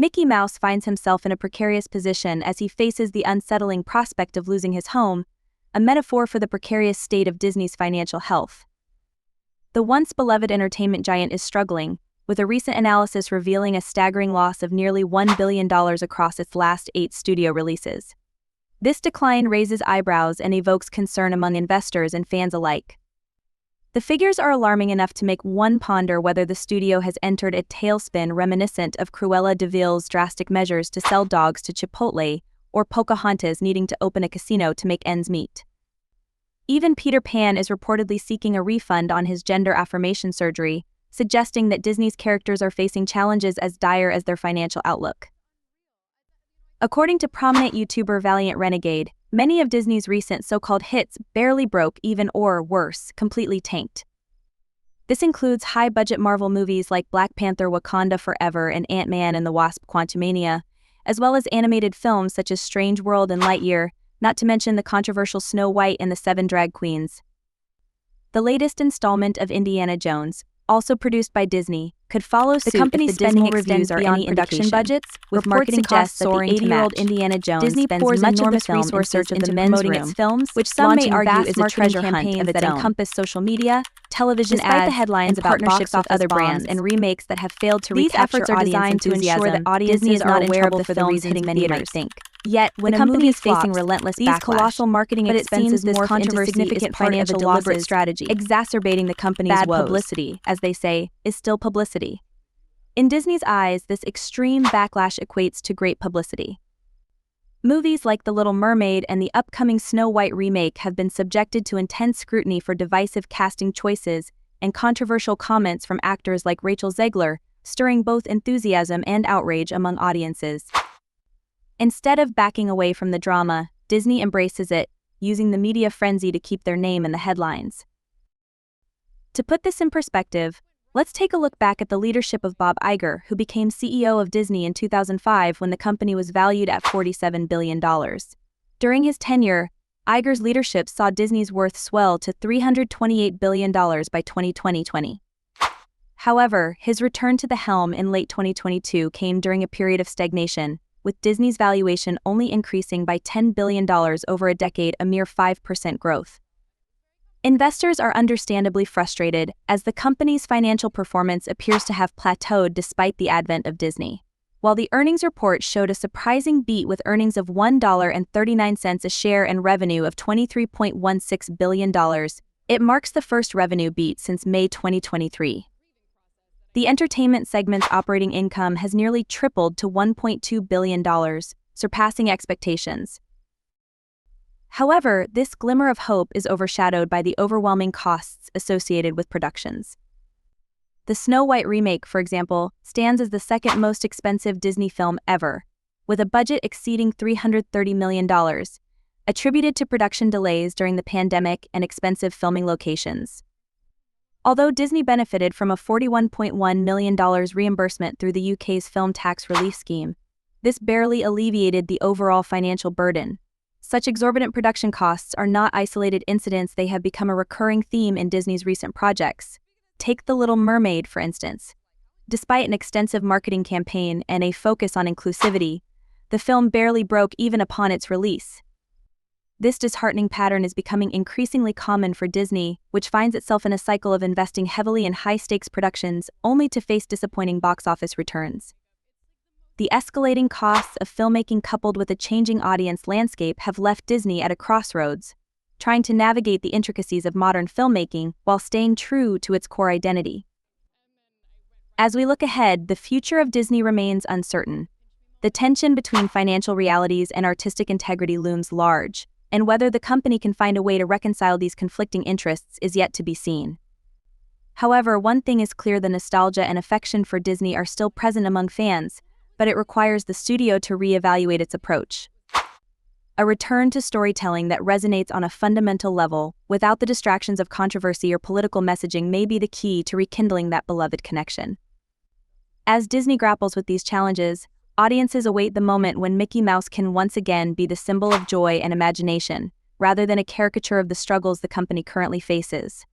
Mickey Mouse finds himself in a precarious position as he faces the unsettling prospect of losing his home, a metaphor for the precarious state of Disney's financial health. The once beloved entertainment giant is struggling, with a recent analysis revealing a staggering loss of nearly $1 billion across its last 8 studio releases. This decline raises eyebrows and evokes concern among investors and fans alike. The figures are alarming enough to make one ponder whether the studio has entered a tailspin reminiscent of Cruella de Vil's drastic measures to sell dogs to Chipotle, or Pocahontas needing to open a casino to make ends meet. Even Peter Pan is reportedly seeking a refund on his gender affirmation surgery, suggesting that Disney's characters are facing challenges as dire as their financial outlook. According to prominent YouTuber Valiant Renegade, many of Disney's recent so-called hits barely broke even or, worse, completely tanked. This includes high-budget Marvel movies like Black Panther: Wakanda Forever and Ant-Man and the Wasp: Quantumania, as well as animated films such as Strange World and Lightyear, not to mention the controversial Snow White and the Seven Drag Queens. The latest installment of Indiana Jones, also produced by Disney, could follow suit. The company's spending reviews are beyond production budgets, with marketing costs soaring to match. 80-year-old Indiana Jones Disney pours enormous resources into promoting its films, which some may argue is a treasure hunt that encompass social media, television ads, the headlines and partnerships with other brands and remakes that have failed to recapture audience enthusiasm. These efforts are designed to ensure that audiences are not aware of the films hitting many might think. Yet, when the company is facing relentless backlash, these colossal marketing expenses morph into significant financial deliberate strategy, exacerbating the company's bad woes. Publicity, as they say, is still publicity. In Disney's eyes, this extreme backlash equates to great publicity. Movies like The Little Mermaid and the upcoming Snow White remake have been subjected to intense scrutiny for divisive casting choices and controversial comments from actors like Rachel Zegler, stirring both enthusiasm and outrage among audiences. Instead of backing away from the drama, Disney embraces it, using the media frenzy to keep their name in the headlines. To put this in perspective, let's take a look back at the leadership of Bob Iger, who became CEO of Disney in 2005 when the company was valued at $47 billion. During his tenure, Iger's leadership saw Disney's worth swell to $328 billion by 2020. However, his return to the helm in late 2022 came during a period of stagnation, with Disney's valuation only increasing by $10 billion over a decade, a mere 5% growth. Investors are understandably frustrated, as the company's financial performance appears to have plateaued despite the advent of Disney. While the earnings report showed a surprising beat with earnings of $1.39 a share and revenue of $23.16 billion, it marks the first revenue beat since May 2023. The entertainment segment's operating income has nearly tripled to $1.2 billion, surpassing expectations. However, this glimmer of hope is overshadowed by the overwhelming costs associated with productions. The Snow White remake, for example, stands as the second most expensive Disney film ever, with a budget exceeding $330 million, attributed to production delays during the pandemic and expensive filming locations. Although Disney benefited from a $41.1 million reimbursement through the UK's film tax relief scheme, this barely alleviated the overall financial burden. Such exorbitant production costs are not isolated incidents; they have become a recurring theme in Disney's recent projects. Take The Little Mermaid, for instance. Despite an extensive marketing campaign and a focus on inclusivity, the film barely broke even upon its release. This disheartening pattern is becoming increasingly common for Disney, which finds itself in a cycle of investing heavily in high-stakes productions only to face disappointing box office returns. The escalating costs of filmmaking coupled with a changing audience landscape have left Disney at a crossroads, trying to navigate the intricacies of modern filmmaking while staying true to its core identity. As we look ahead, the future of Disney remains uncertain. The tension between financial realities and artistic integrity looms large, and whether the company can find a way to reconcile these conflicting interests is yet to be seen. However, one thing is clear: the nostalgia and affection for Disney are still present among fans, but it requires the studio to reevaluate its approach. A return to storytelling that resonates on a fundamental level, without the distractions of controversy or political messaging, may be the key to rekindling that beloved connection. As Disney grapples with these challenges, audiences await the moment when Mickey Mouse can once again be the symbol of joy and imagination, rather than a caricature of the struggles the company currently faces.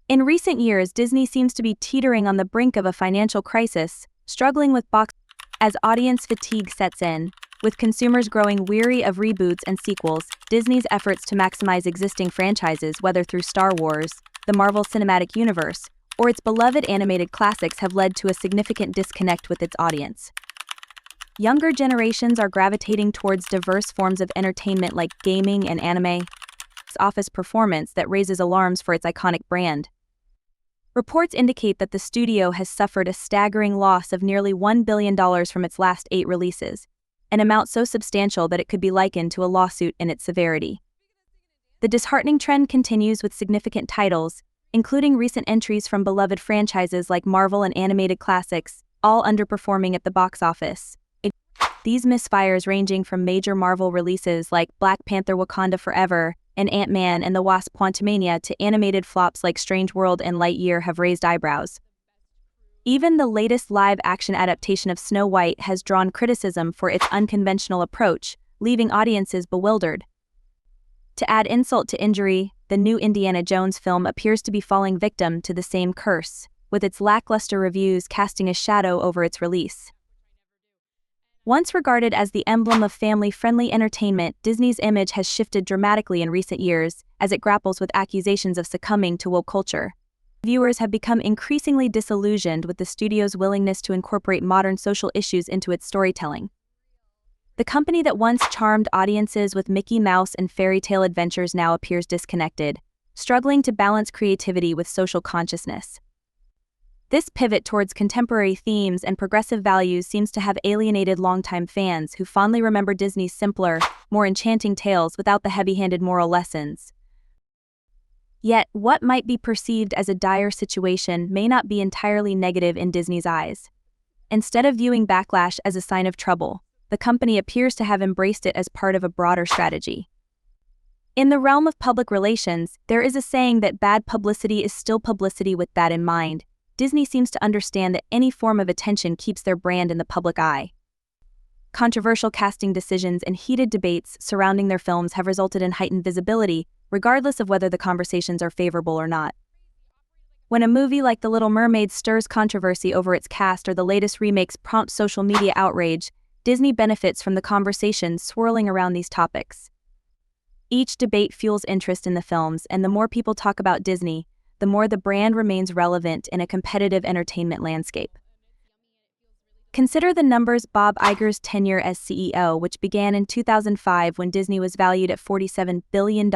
In recent years, Disney seems to be teetering on the brink of a financial crisis, struggling with box As audience fatigue sets in, with consumers growing weary of reboots and sequels, Disney's efforts to maximize existing franchises, whether through Star Wars, the Marvel Cinematic Universe, or its beloved animated classics, have led to a significant disconnect with its audience. Younger generations are gravitating towards diverse forms of entertainment like gaming and anime, office performance that raises alarms for its iconic brand. Reports indicate that the studio has suffered a staggering loss of nearly $1 billion from its last 8 releases, an amount so substantial that it could be likened to a lawsuit in its severity. The disheartening trend continues with significant titles, including recent entries from beloved franchises like Marvel and animated classics, all underperforming at the box office. These misfires, ranging from major Marvel releases like Black Panther: Wakanda Forever and Ant-Man and the Wasp: Quantumania to animated flops like Strange World and Lightyear, have raised eyebrows. Even the latest live-action adaptation of Snow White has drawn criticism for its unconventional approach, leaving audiences bewildered. To add insult to injury, the new Indiana Jones film appears to be falling victim to the same curse, with its lackluster reviews casting a shadow over its release. Once regarded as the emblem of family-friendly entertainment, Disney's image has shifted dramatically in recent years as it grapples with accusations of succumbing to woke culture. Viewers have become increasingly disillusioned with the studio's willingness to incorporate modern social issues into its storytelling. The company that once charmed audiences with Mickey Mouse and fairy tale adventures now appears disconnected, struggling to balance creativity with social consciousness. This pivot towards contemporary themes and progressive values seems to have alienated longtime fans who fondly remember Disney's simpler, more enchanting tales without the heavy-handed moral lessons. Yet, what might be perceived as a dire situation may not be entirely negative in Disney's eyes. Instead of viewing backlash as a sign of trouble, the company appears to have embraced it as part of a broader strategy. In the realm of public relations, there is a saying that bad publicity is still publicity. With that in mind, Disney seems to understand that any form of attention keeps their brand in the public eye. Controversial casting decisions and heated debates surrounding their films have resulted in heightened visibility, regardless of whether the conversations are favorable or not. When a movie like The Little Mermaid stirs controversy over its cast or the latest remakes prompt social media outrage, Disney benefits from the conversations swirling around these topics. Each debate fuels interest in the films, and the more people talk about Disney, the more the brand remains relevant in a competitive entertainment landscape. Consider the numbers. Bob Iger's tenure as CEO, which began in 2005 when Disney was valued at $47 billion,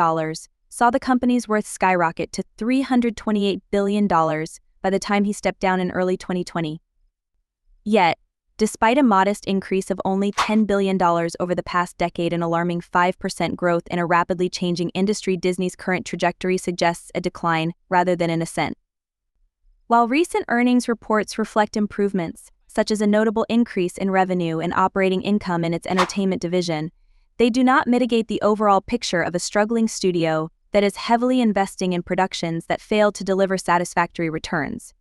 saw the company's worth skyrocket to $328 billion by the time he stepped down in early 2020. Yet, despite a modest increase of only $10 billion over the past decade, an alarming 5% growth in a rapidly changing industry, Disney's current trajectory suggests a decline rather than an ascent. While recent earnings reports reflect improvements, such as a notable increase in revenue and operating income in its entertainment division, they do not mitigate the overall picture of a struggling studio that is heavily investing in productions that fail to deliver satisfactory returns.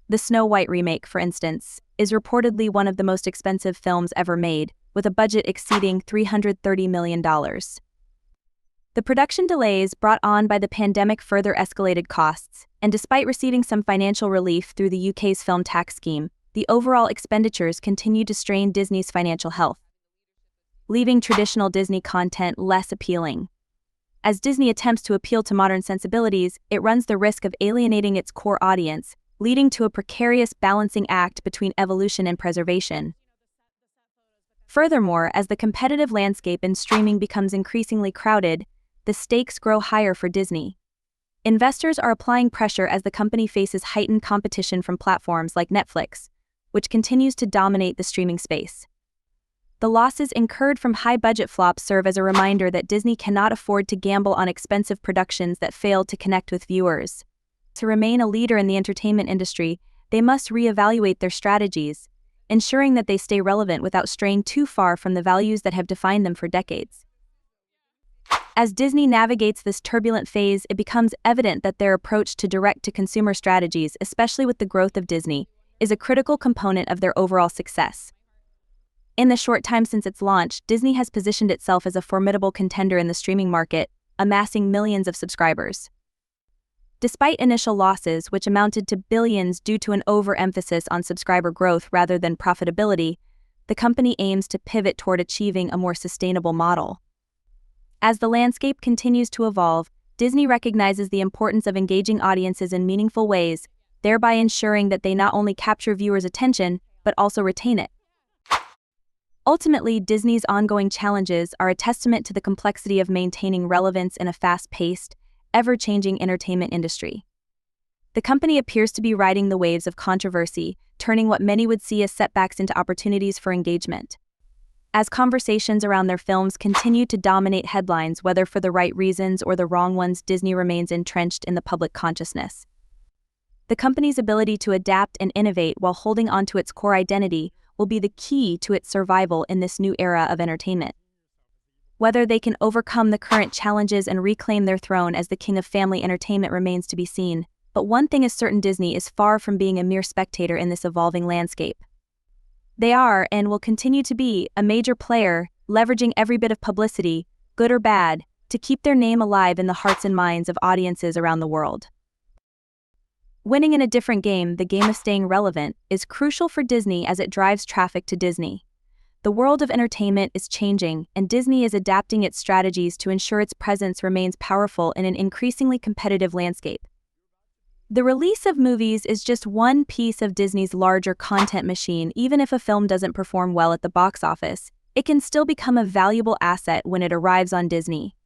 The Snow White remake, for instance, is reportedly one of the most expensive films ever made, with a budget exceeding $330 million. The production delays brought on by the pandemic further escalated costs, and despite receiving some financial relief through the UK's film tax scheme, the overall expenditures continue to strain Disney's financial health, leaving traditional Disney content less appealing. As Disney attempts to appeal to modern sensibilities, it runs the risk of alienating its core audience, leading to a precarious balancing act between evolution and preservation. Furthermore, as the competitive landscape in streaming becomes increasingly crowded, the stakes grow higher for Disney. Investors are applying pressure as the company faces heightened competition from platforms like Netflix, which continues to dominate the streaming space. The losses incurred from high-budget flops serve as a reminder that Disney cannot afford to gamble on expensive productions that fail to connect with viewers. To remain a leader in the entertainment industry, they must reevaluate their strategies, ensuring that they stay relevant without straying too far from the values that have defined them for decades. As Disney navigates this turbulent phase, it becomes evident that their approach to direct-to-consumer strategies, especially with the growth of Disney, is a critical component of their overall success. In the short time since its launch, Disney has positioned itself as a formidable contender in the streaming market, amassing millions of subscribers. Despite initial losses, which amounted to billions due to an overemphasis on subscriber growth rather than profitability, the company aims to pivot toward achieving a more sustainable model. As the landscape continues to evolve, Disney recognizes the importance of engaging audiences in meaningful ways, thereby ensuring that they not only capture viewers' attention, but also retain it. Ultimately, Disney's ongoing challenges are a testament to the complexity of maintaining relevance in a fast-paced, ever-changing entertainment industry. The company appears to be riding the waves of controversy, turning what many would see as setbacks into opportunities for engagement. As conversations around their films continue to dominate headlines, whether for the right reasons or the wrong ones, Disney remains entrenched in the public consciousness. The company's ability to adapt and innovate while holding onto its core identity will be the key to its survival in this new era of entertainment. Whether they can overcome the current challenges and reclaim their throne as the king of family entertainment remains to be seen, but one thing is certain: Disney is far from being a mere spectator in this evolving landscape. They are, and will continue to be, a major player, leveraging every bit of publicity, good or bad, to keep their name alive in the hearts and minds of audiences around the world. Winning in a different game, the game of staying relevant, is crucial for Disney as it drives traffic to Disney. The world of entertainment is changing, and Disney is adapting its strategies to ensure its presence remains powerful in an increasingly competitive landscape. The release of movies is just one piece of Disney's larger content machine. Even if a film doesn't perform well at the box office, it can still become a valuable asset when it arrives on Disney.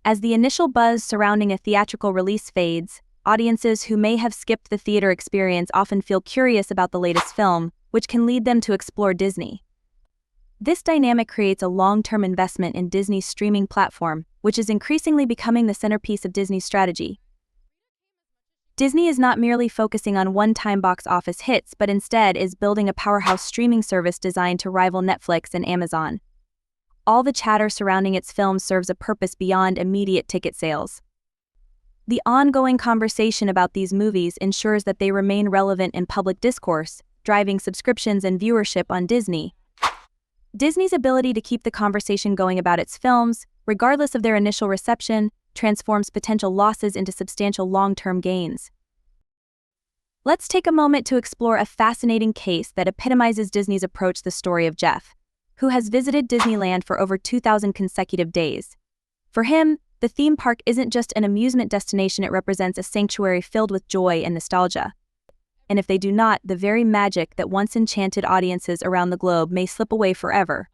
As the initial buzz surrounding a theatrical release fades, audiences who may have skipped the theater experience often feel curious about the latest film, which can lead them to explore Disney. This dynamic creates a long-term investment in Disney's streaming platform, which is increasingly becoming the centerpiece of Disney's strategy. Disney is not merely focusing on one-time box office hits, but instead is building a powerhouse streaming service designed to rival Netflix and Amazon. All the chatter surrounding its films serves a purpose beyond immediate ticket sales. The ongoing conversation about these movies ensures that they remain relevant in public discourse, driving subscriptions and viewership on Disney. Disney's ability to keep the conversation going about its films, regardless of their initial reception, transforms potential losses into substantial long-term gains. Let's take a moment to explore a fascinating case that epitomizes Disney's approach: the story of Jeff, who has visited Disneyland for over 2,000 consecutive days. For him, the theme park isn't just an amusement destination, it represents a sanctuary filled with joy and nostalgia. And if they do not, the very magic that once enchanted audiences around the globe may slip away forever.